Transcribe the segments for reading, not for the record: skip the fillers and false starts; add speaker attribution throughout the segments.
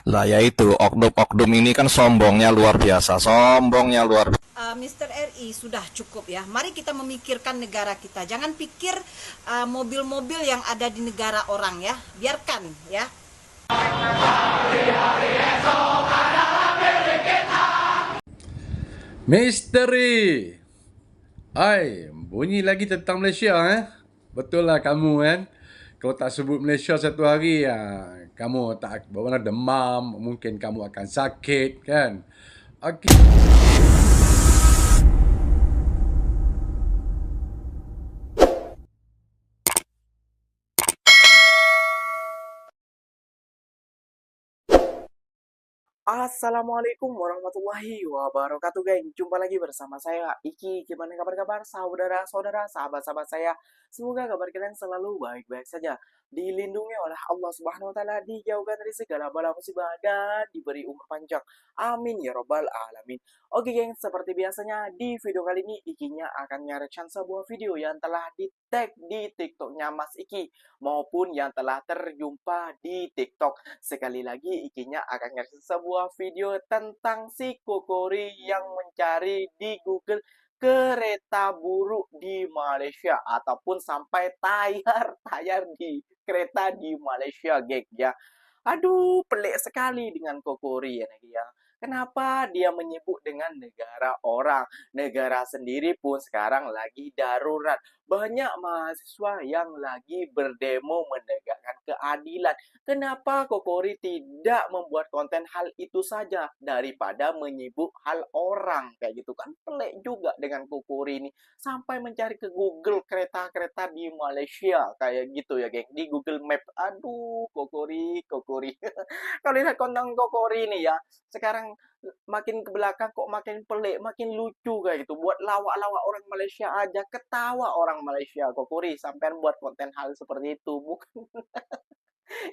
Speaker 1: Lah ya itu, oknum-oknum ini kan sombongnya luar biasa, sombongnya luar biasa.
Speaker 2: Mr. RI, sudah cukup ya. Mari kita memikirkan negara kita. Jangan pikir mobil-mobil yang ada di negara orang ya. Biarkan ya.
Speaker 3: Misteri. Hai, bunyi lagi tentang Malaysia Betul lah kamu kan. Kalau tak sebut Malaysia satu hari kamu tak berwarna demam, mungkin kamu akan sakit kan. Okey.
Speaker 4: Assalamualaikum warahmatullahi wabarakatuh, geng. Jumpa lagi bersama saya Iki. Gimana kabar-kabar saudara-saudara, sahabat-sahabat saya? Semoga kabar kalian selalu baik-baik saja, dilindungi oleh Allah Subhanahu wa taala, dijauhkan dari segala bala musibah dan diberi umur panjang. Amin ya robbal alamin. Oke, geng, seperti biasanya di video kali ini Ikinya akan nge-reaction sebuah video yang telah di-tag di TikToknya Mas Iki maupun yang telah terjumpa di TikTok. Sekali lagi Ikinya akan ngasih sebuah video tentang si Kokori yang mencari di Google kereta buruk di Malaysia ataupun sampai tayar di kereta di Malaysia, geng ya. Aduh, pelik sekali dengan Kokori ya. Kenapa dia menyebut dengan negara orang? Negara sendiri pun sekarang lagi darurat. Banyak mahasiswa yang lagi berdemo menegakkan keadilan. Kenapa Kokori tidak membuat konten hal itu saja daripada menyibuk hal orang kayak gitu kan? Pelik juga dengan Kokori ini sampai mencari ke Google kereta-kereta di Malaysia kayak gitu ya, geng. Di Google Map. Aduh, Kokori. Kalau lihat konten Kokori ini ya, sekarang makin ke belakang kok makin pelik, makin lucu kayak gitu. Buat lawak-lawak orang Malaysia aja, ketawa orang Malaysia. Kokori sampai buat konten hal seperti itu, bukan?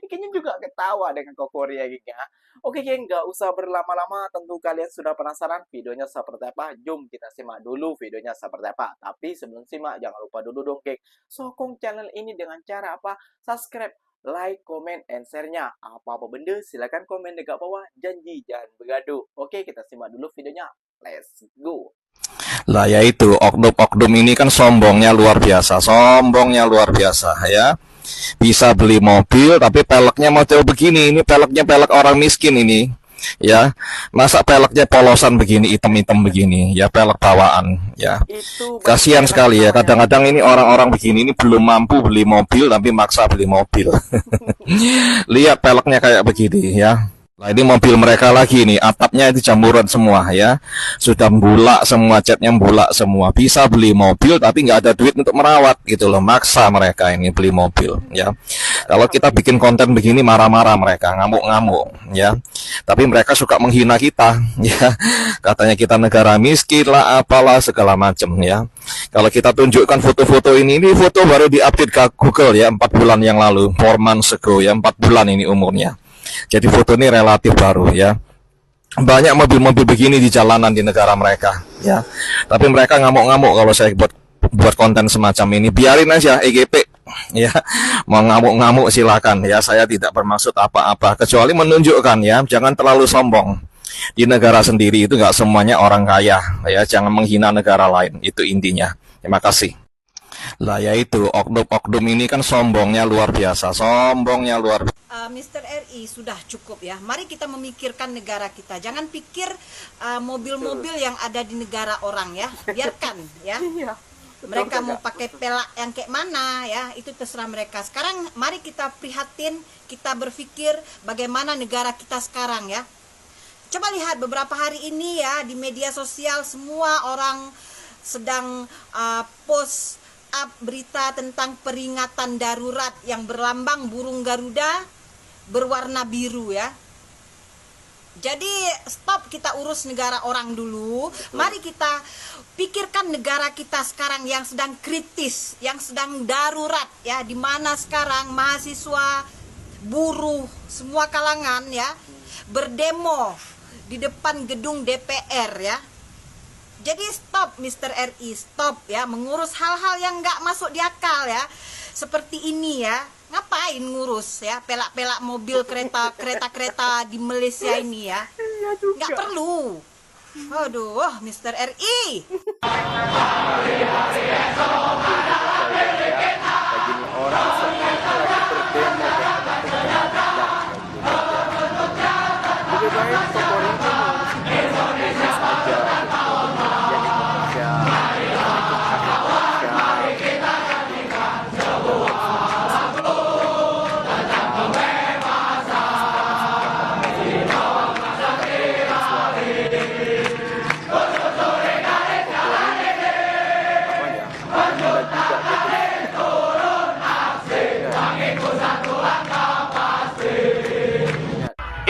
Speaker 4: Kayaknya juga ketawa dengan Kokori ya, geng ya. Oke, geng, nggak usah berlama-lama. Tentu kalian sudah penasaran videonya seperti apa. Jom kita simak dulu videonya seperti apa. Tapi sebelum simak, jangan lupa dulu dong, geng. Sokong channel ini dengan cara apa? Subscribe, like, comment, and share-nya. Apa-apa benda, silakan komen dekat bawah. Janji jangan bergaduh. Oke, kita simak dulu videonya. Let's go.
Speaker 1: Lah ya itu, oknum-oknum ini kan sombongnya luar biasa, sombongnya luar biasa ya. Bisa beli mobil tapi peleknya model begini, ini peleknya pelek orang miskin ini. Ya, masa peleknya polosan begini, hitam-hitam begini, ya pelek bawaan, ya.
Speaker 4: Itu berarti
Speaker 1: Kasihan
Speaker 4: pelek
Speaker 1: sekali ya,
Speaker 4: pertama ya.
Speaker 1: kadang-kadang ini orang-orang begini ini belum mampu beli mobil tapi maksa beli mobil. Lihat peleknya kayak begini ya. Nah ini mobil mereka lagi nih, atapnya itu jamuran semua ya. Sudah bulak semua, catnya bulak semua. Bisa beli mobil tapi nggak ada duit untuk merawat gitu loh. Maksa mereka ini beli mobil ya. Kalau kita bikin konten begini marah-marah mereka, ngamuk-ngamuk ya. Tapi mereka suka menghina kita ya. Katanya kita negara miskin lah, apalah segala macam ya. Kalau kita tunjukkan foto-foto ini foto baru diupdate ke Google ya 4 bulan yang lalu, 4 months ago ya, 4 bulan ini umurnya. Jadi foto ini relatif baru ya. Banyak mobil-mobil begini di jalanan di negara mereka ya. Tapi mereka ngamuk-ngamuk kalau saya buat konten semacam ini. Biarin aja EGP ya. Mau ngamuk-ngamuk silakan ya. Saya tidak bermaksud apa-apa kecuali menunjukkan ya, jangan terlalu sombong. Di negara sendiri itu nggak semuanya orang kaya ya. Jangan menghina negara lain, itu intinya. Terima kasih. Lah ya itu, oknum-oknum ini kan sombongnya luar biasa, sombongnya luar biasa.
Speaker 2: Mr. RI, sudah cukup ya. Mari kita memikirkan negara kita. Jangan pikir mobil-mobil yang ada di negara orang ya. Biarkan ya.
Speaker 4: Iya.
Speaker 2: Mereka mau pakai pelak yang kayak mana ya, itu terserah mereka. Sekarang mari kita prihatin, kita berpikir bagaimana negara kita sekarang ya. Coba lihat beberapa hari ini ya di media sosial semua orang sedang post up berita tentang peringatan darurat yang berlambang burung Garuda berwarna biru ya. Jadi stop kita urus negara orang dulu. Mari kita pikirkan negara kita sekarang yang sedang kritis, yang sedang darurat ya, di mana sekarang mahasiswa, buruh, semua kalangan ya berdemo di depan gedung DPR ya. Jadi stop Mr. RI, stop ya mengurus hal-hal yang nggak masuk di akal ya. Seperti ini ya. ngapain ngurus ya pelak-pelak mobil kereta di Malaysia ini ya?
Speaker 4: Iya
Speaker 2: Nggak
Speaker 4: juga.
Speaker 2: perlu. Aduh, Mr. RI.
Speaker 4: Lagi nih orang semua lagi berdemo lebih baik Kokori itu mengurusi Indonesia saja gitu. Yang Indonesia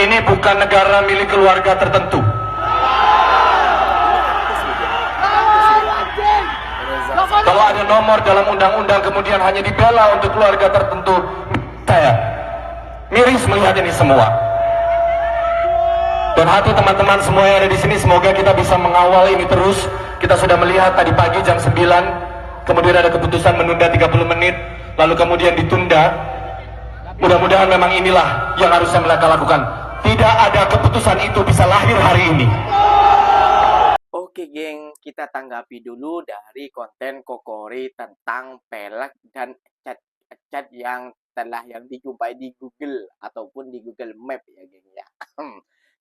Speaker 1: Ini bukan negara milik keluarga tertentu. Kalau ada nomor dalam undang-undang kemudian hanya dibela untuk keluarga tertentu, saya miris melihat ini semua. Dan hati teman-teman semua yang ada di sini, semoga kita bisa mengawal ini terus. Kita sudah melihat tadi pagi jam 9, kemudian ada keputusan menunda 30 menit, lalu kemudian ditunda. Mudah-mudahan memang inilah yang harusnya mereka lakukan. Tidak ada keputusan itu bisa lahir hari ini.
Speaker 4: Oke geng, kita tanggapi dulu dari konten Kokori tentang pelek dan cat yang telah dijumpai di Google ataupun di Google Map ya geng ya.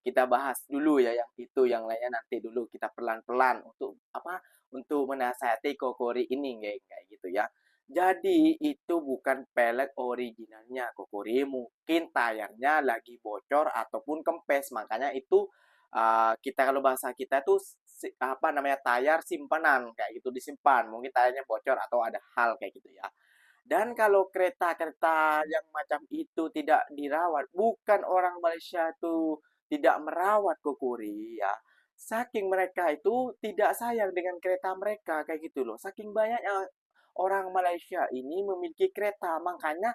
Speaker 4: Kita bahas dulu ya yang itu, yang lainnya nanti dulu kita pelan-pelan untuk apa? Untuk menasihati Kokori ini geng, kayak gitu ya. Jadi itu bukan pelek originalnya Kokori, mungkin tayarnya lagi bocor ataupun kempes, makanya itu kita kalau bahasa kita tuh apa namanya tayar simpanan kayak gitu, disimpan, mungkin tayarnya bocor atau ada hal kayak gitu ya. Dan kalau kereta-kereta yang macam itu tidak dirawat, bukan orang Malaysia tuh tidak merawat Kokori ya, saking mereka itu tidak sayang dengan kereta mereka kayak gitu loh, saking banyaknya orang Malaysia ini memiliki kereta, makanya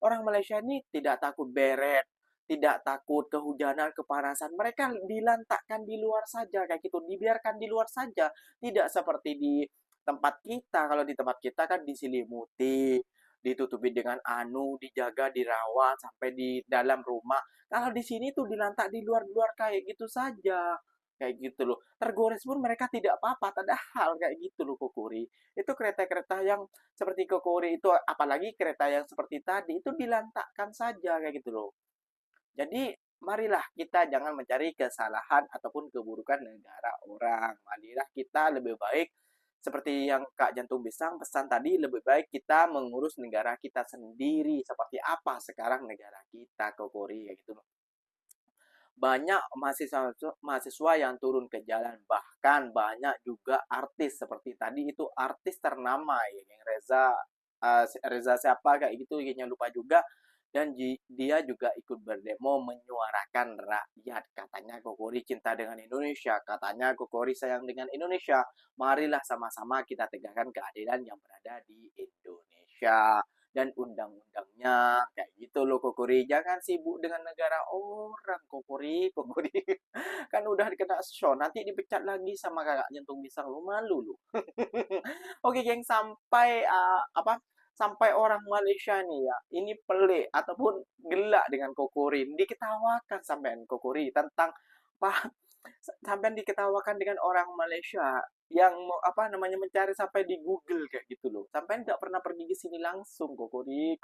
Speaker 4: orang Malaysia ini tidak takut beret, tidak takut kehujanan, kepanasan. Mereka dilantakkan di luar saja kayak gitu, dibiarkan di luar saja. Tidak seperti di tempat kita. Kalau di tempat kita kan diselimuti, ditutupi dengan dijaga, dirawat sampai di dalam rumah. Kalau di sini tuh dilantak di luar-luar kayak gitu saja. Kayak gitu loh. Tergores pun mereka tidak apa-apa, padahal kayak gitu loh Kokori. Itu kereta-kereta yang seperti Kokori itu, apalagi kereta yang seperti tadi, itu dilantakkan saja kayak gitu loh. Jadi, marilah kita jangan mencari kesalahan ataupun keburukan negara orang. Marilah kita lebih baik, seperti yang Kak Jantung Pisang pesan tadi, lebih baik kita mengurus negara kita sendiri. Seperti apa sekarang negara kita, Kokori, kayak gitu loh. Banyak mahasiswa yang turun ke jalan, bahkan banyak juga artis seperti tadi itu artis ternama ya, yang Reza siapa kayak gitu, kayaknya lupa juga. Dan dia juga ikut berdemo menyuarakan rakyat. Katanya Kokori cinta dengan Indonesia, katanya Kokori sayang dengan Indonesia. Marilah sama-sama kita tegakkan keadilan yang berada di Indonesia dan undang-undangnya kayak gitu loh Kokori. Jangan sibuk dengan negara orang Kokori. Kan udah kena show, nanti dipecat lagi sama Kakak Jantung Pisang, lu malu lu. Oke geng, sampai orang Malaysia nih ya, ini pelik ataupun gelak dengan Kokori, diketawakan sampean Kokori tentang apa, sampean diketawakan dengan orang Malaysia yang mencari sampai di Google kayak gitu loh. Sampean nggak pernah pergi ke sini langsung Kokori.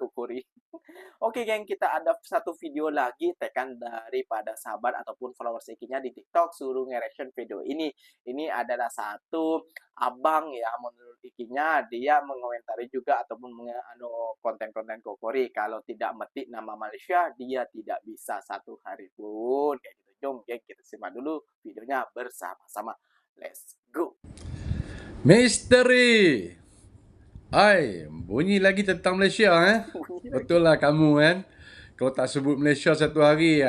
Speaker 4: Oke geng, kita ada satu video lagi tekan daripada sahabat ataupun followers Ikinya di TikTok suruh nge-reaction video ini. Ini adalah satu abang ya, menurut Ikinya dia mengomentari juga ataupun konten-konten Kokori, kalau tidak metik nama Malaysia dia tidak bisa satu hari pun kayak gitu. Jom geng, kita simak dulu videonya bersama-sama. Let's go.
Speaker 3: Misteri. Bunyi lagi tentang Malaysia Betul lah kamu kan. Kalau tak sebut Malaysia satu hari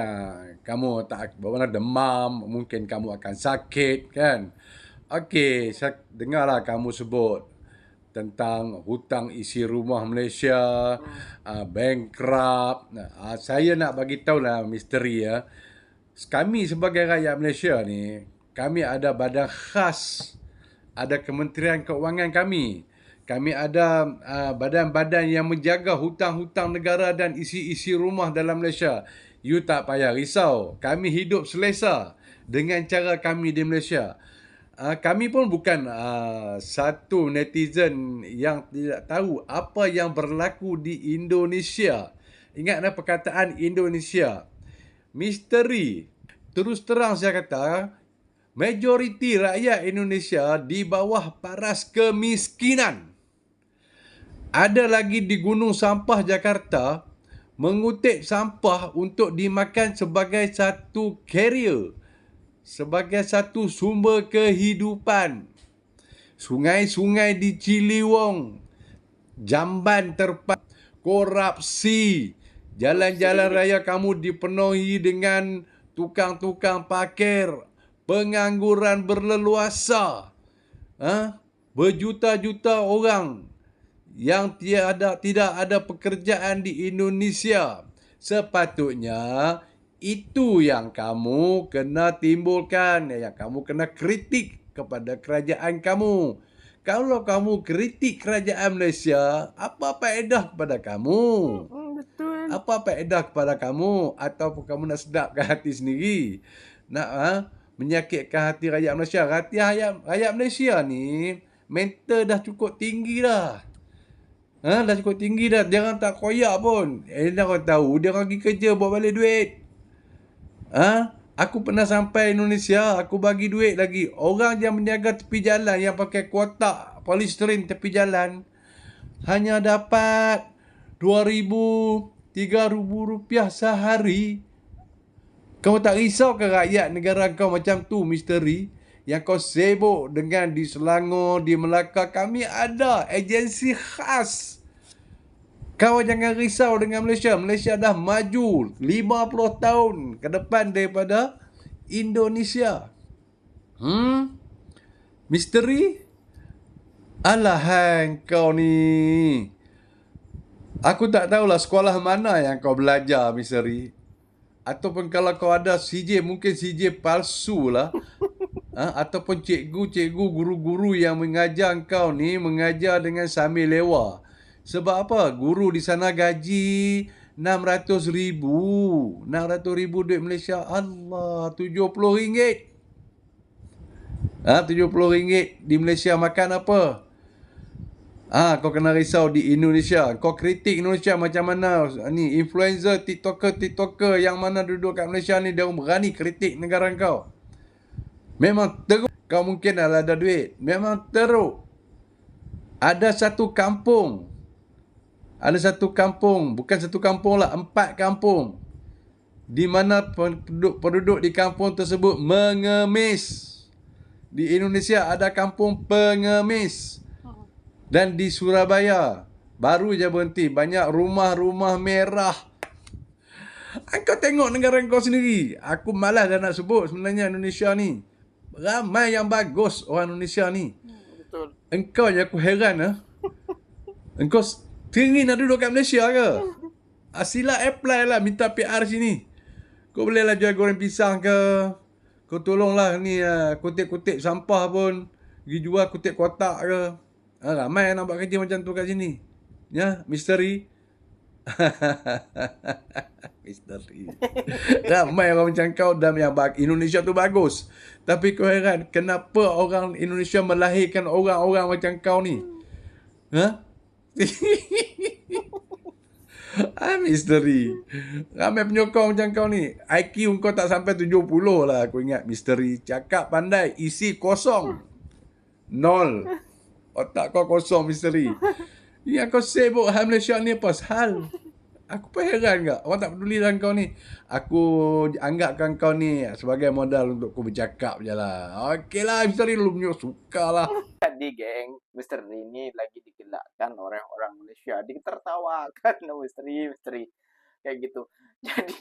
Speaker 3: kamu tak berwarna demam, mungkin kamu akan sakit kan. Okey, saya dengarlah kamu sebut tentang hutang isi rumah Malaysia, bankrupt. Saya nak bagi tahu lah misteri ya. Kami sebagai rakyat Malaysia ni, kami ada badan khas, ada Kementerian Keuangan kami. Kami ada badan-badan yang menjaga hutang-hutang negara dan isi-isi rumah dalam Malaysia. You tak payah risau. Kami hidup selesa dengan cara kami di Malaysia. Kami pun bukan satu netizen yang tidak tahu apa yang berlaku di Indonesia. Ingatlah perkataan Indonesia. Misteri. Terus terang saya kata, majoriti rakyat Indonesia di bawah paras kemiskinan. Ada lagi di Gunung Sampah Jakarta mengutip sampah untuk dimakan sebagai satu carrier, sebagai satu sumber kehidupan. Sungai-sungai di Ciliwung, jamban terpak, korupsi. Jalan-jalan raya kamu dipenuhi dengan tukang-tukang parkir, pengangguran berleluasa. Berjuta-juta orang yang tidak ada pekerjaan di Indonesia. Sepatutnya itu yang kamu kena timbulkan, yang kamu kena kritik kepada kerajaan kamu. Kalau kamu kritik kerajaan Malaysia, apa faedah kepada kamu?
Speaker 4: Betul.
Speaker 3: Apa faedah kepada kamu? Ataupun kamu nak sedapkan hati sendiri? Nak menyakitkan hati rakyat Malaysia? Rakyat Malaysia ni mental dah cukup tinggi dah. Dah cukup tinggi dah. Dia orang tak koyak pun. Dah kau tahu, dia orang pergi kerja bawa balik duit. Aku pernah sampai Indonesia, aku bagi duit lagi. Orang yang menjaga tepi jalan, yang pakai kotak polystyrene tepi jalan, hanya dapat RM2,000, RM3,000 sehari. Kau tak risau ke rakyat negara kau macam tu, misteri? Yang kau sibuk dengan di Selangor, di Melaka, kami ada agensi khas. Kau jangan risau dengan Malaysia. Malaysia dah maju 50 tahun ke depan daripada Indonesia. Misteri? Alahai kau ni. Aku tak tahulah sekolah mana yang kau belajar, misteri. Ataupun kalau kau ada CJ, mungkin CJ palsu lah. Ataupun cikgu-cikgu, guru-guru yang mengajar kau ni mengajar dengan sambil lewa. Sebab apa? Guru di sana gaji 600,000. 600,000 duit Malaysia. Allah, RM70. RM70 di Malaysia makan apa? Kau kena risau di Indonesia. Kau kritik Indonesia macam mana? Ni influencer, TikToker yang mana duduk kat Malaysia ni, dia berani kritik negara kau. Memang teruk. Kau mungkin dah ada duit. Memang teruk. Ada satu kampung. Bukan satu kampung lah, 4 kampung. Di mana penduduk di kampung tersebut mengemis. Di Indonesia ada kampung pengemis. Dan di Surabaya baru je berhenti, banyak rumah-rumah merah. Kau tengok negara kau sendiri. Aku malas dah nak sebut sebenarnya Indonesia ni. Ramai yang bagus orang Indonesia ni.
Speaker 4: Betul.
Speaker 3: Engkau je aku heran. Engkau teringin nak duduk kat Malaysia ke? Sila apply lah, minta PR sini. Kau bolehlah jual goreng pisang ke. Kau tolonglah ni kutip-kutip sampah pun. Pergi jual kutip kotak ke. Ramai yang nak buat kerja macam tu kat sini. Ya, misteri. Misteri. Ramai orang macam kau dan yang Indonesia tu bagus. Tapi kau heran, kenapa orang Indonesia melahirkan orang-orang macam kau ni? Misteri. Ramai penyokong macam kau ni. IQ kau tak sampai 70 lah, aku ingat, misteri. Cakap pandai, isi kosong. 0. Otak kau kosong, misteri. Yang kau sibuk hal Malaysia ni apa hal? Aku pun heran tak? Orang tak peduli dengan kau ni. Aku anggapkan kau ni sebagai modal untuk aku bercakap je lah. Okey lah, misteri lu punya suka lah.
Speaker 4: Jadi geng, misteri ini lagi digelakkan orang-orang Malaysia, ditertawakan misteri kayak gitu. Jadi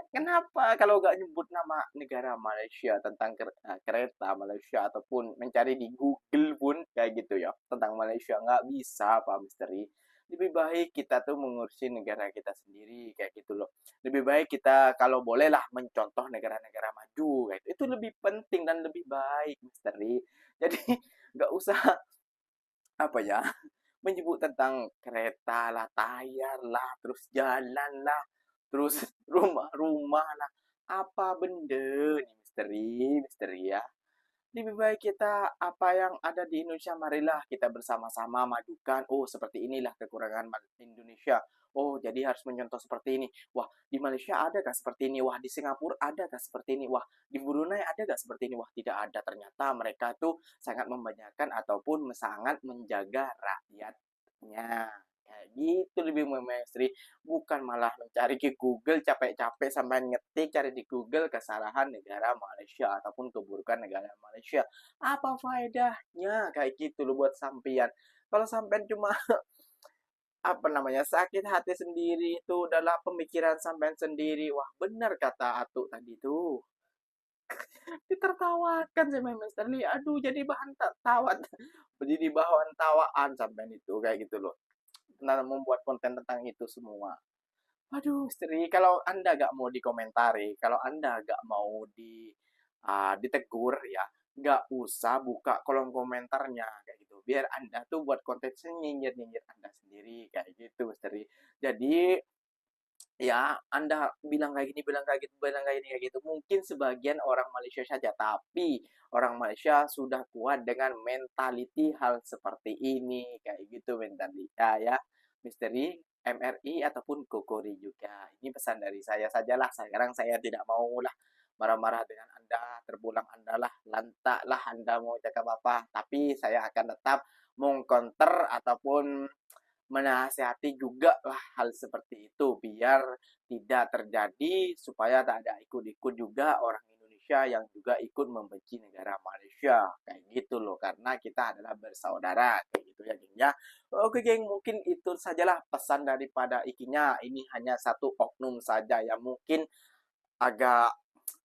Speaker 4: kenapa kalau gak nyebut nama negara Malaysia, tentang kereta Malaysia, ataupun mencari di Google pun kayak gitu ya tentang Malaysia, nggak bisa Pak Misteri. Lebih baik kita tuh mengurusi negara kita sendiri kayak gitu loh. Lebih baik kita kalau boleh lah mencontoh negara-negara maju kayak itu lebih penting dan lebih baik, Misteri. Jadi nggak usah apa ya, menyebut tentang kereta lah, tayar lah, terus jalan lah, terus rumah-rumah lah. Apa benda nih misteri, misteri ya. Lebih baik kita apa yang ada di Indonesia, marilah kita bersama-sama majukan. Oh, seperti inilah kekurangan Indonesia. Oh, jadi harus menyontoh seperti ini. Wah, di Malaysia ada adakah seperti ini? Wah, di Singapura ada adakah seperti ini? Wah, di Brunei ada adakah seperti ini? Wah, tidak ada. Ternyata mereka tuh sangat membanyakan ataupun sangat menjaga rakyatnya. Kayak gitu lebih memestri, bukan malah mencari ke Google capek-capek sampai ngetik cari di Google kesalahan negara Malaysia ataupun keburukan negara Malaysia. Apa faedahnya kayak gitu loh buat sampean. Kalau sampean cuma apa namanya sakit hati sendiri itu adalah pemikiran sampean sendiri. Wah, benar kata Atuk tadi tuh. Ditertawakan sama Mister Lee. Aduh, jadi bahan tawa. Jadi bahan tawaan sampean itu kayak gitu loh. Tentang membuat konten tentang itu semua. Aduh, Sri, kalau Anda gak mau dikomentari, kalau Anda gak mau ditegur ya, gak usah buka kolom komentarnya kayak gitu. Biar Anda tuh buat konten nyinyir-nyinyir Anda sendiri kayak gitu, Sri. Jadi ya Anda bilang kayak gini, bilang kayak gitu, bilang kayak gini kayak gitu. Mungkin sebagian orang Malaysia saja, tapi orang Malaysia sudah kuat dengan mentality hal seperti ini kayak gitu mentality ya. Misteri MRI ataupun Kokori juga. Ini pesan dari saya sajalah. Sekarang saya tidak mau lah marah-marah dengan Anda, terpulang Anda lah, lantak lah Anda mau cakap apa. Tapi saya akan tetap mengcounter ataupun menasihati juga lah hal seperti itu biar tidak terjadi supaya tak ada ikut-ikut juga orang Indonesia yang juga ikut membenci negara Malaysia kayak gitu loh karena kita adalah bersaudara kayak gitu ya geng ya. Oke geng, mungkin itu sajalah pesan daripada ikinya, ini hanya satu oknum saja yang mungkin agak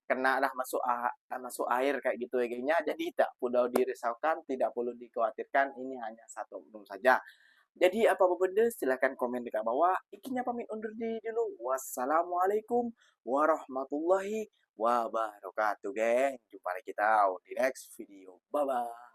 Speaker 4: kena lah masuk air kayak gitu ya gengnya, jadi tak perlu dirisaukan, tidak perlu dikhawatirkan, ini hanya satu oknum saja. Jadi apa-apa benda silahkan komen dekat bawah. Ikinya pamit undur diri dulu. Wassalamualaikum warahmatullahi wabarakatuh, geng. Jumpa lagi kita di next video. Bye-bye.